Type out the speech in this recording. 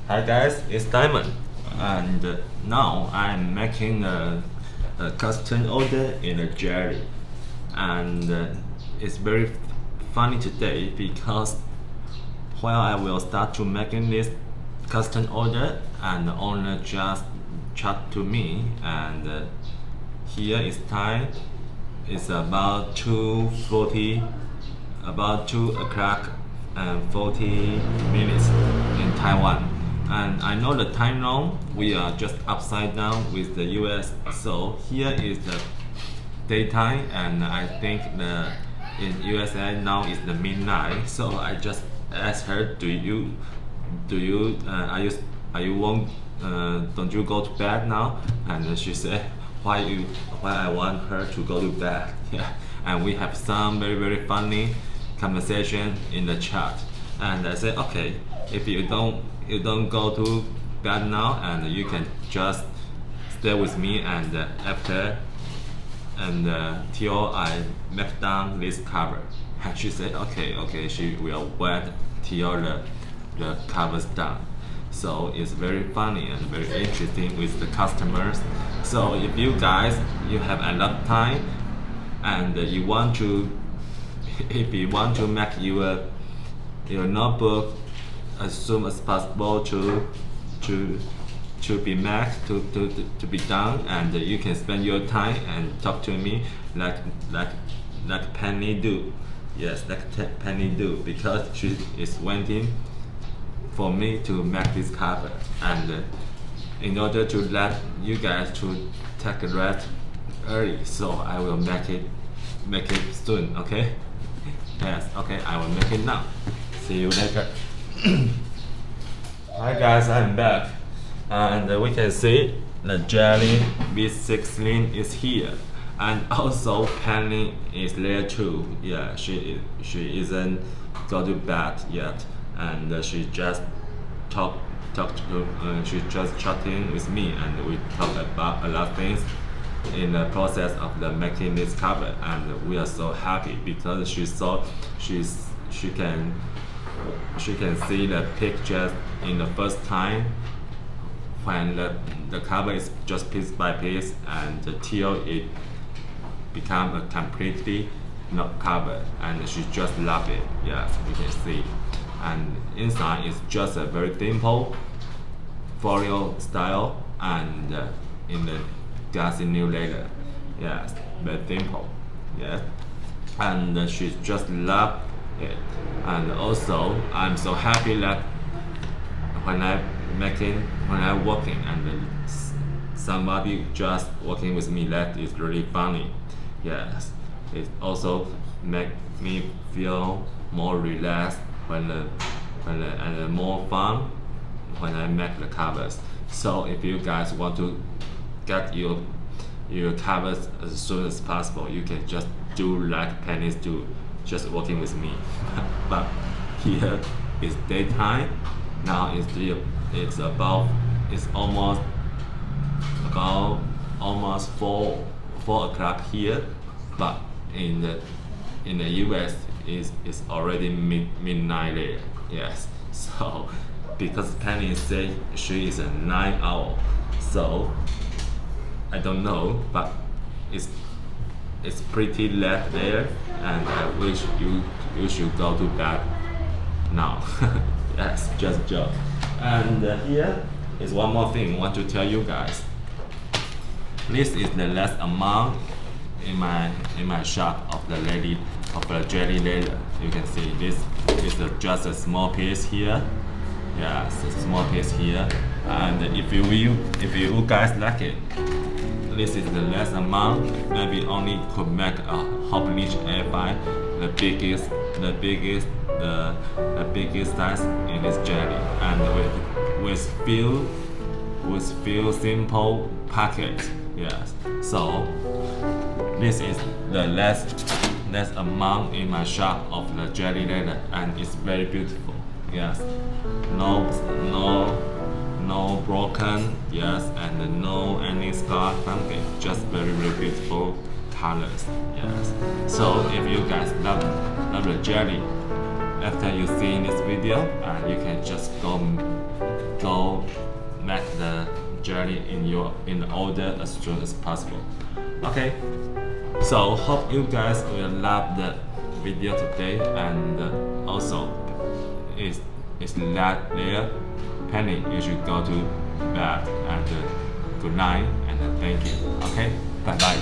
Hi guys, it's Diamond, and now I'm making a custom order in a jelly, and it's very funny today because while I will start to making this custom order, and the owner just chat to me, and here is time. It's about 2:40, about 2 o'clock and 40 minutes in Taiwan. And I know the time zone, we are just upside down with the US. So here is the daytime, and I think in USA now is the midnight. So I just asked her, are you won't don't you go to bed now? And she said, why I want her to go to bed. Yeah, and we have some very funny conversation in the chat. And I said, okay, if you don't go to bed now, and you can just stay with me, and after and till I make down this cover. And she said, okay, she will wait till the cover's done. So it's very funny and very interesting with the customers. So if you guys have enough time, and you want to if you want to make your notebook as soon as possible to be made, to be done, and you can spend your time and talk to me like Penny do. Yes, like Penny do, because she is waiting for me to make this cover, and in order to let you guys to take a rest early, so I will make it soon. Okay? Yes. Okay, I will make it now. See you later. Hi guys, I'm back, and we can see the jelly B16 is here, and also Penny is there too. Yeah, she isn't go to bed yet, and she just she's just chatting with me, and we talk about a lot of things in the process of making this cover, and we are so happy because she can see the pictures in the first time when the cover is just piece by piece, and till it become a completely not cover, and she just love it. Yes, we can see. And inside is just a very simple folio style, and in the glassy new leather. Yes, very simple. Yes, and she just love it. And also I'm so happy that when I'm working, and somebody just working with me, that is really funny. Yes, it also make me feel more relaxed and more fun when I make the covers. So if you guys want to get your covers as soon as possible, you can just do like Penny's do, just working with me. But here is daytime. Now it's almost 4 o'clock here, but in the US is already midnight there. Yes, so because Penny said she is a night owl, so I don't know, but it's pretty late there, and I wish you should go to bed now. Yes, just joke. And here is one more thing I want to tell you guys. This is the last amount in my shop of the jelly leather. You can see this is just a small piece here. Yes, a small piece here. And if you guys like it, this is the last amount. Maybe only could make a half inch A5, the biggest size in this jelly, and with few simple packets. Yes, so this is the last amount in my shop of the jelly leather, and it's very beautiful. Yes, no broken, yes, and no any scar, something, just very beautiful colors. Yes, so if you guys love the jelly, after you see this video, you can just go make the journey in the order as soon as possible. Okay, so hope you guys will love the video today, and also is that there, Penny, you should go to bed, and good night, and thank you. Okay, bye bye.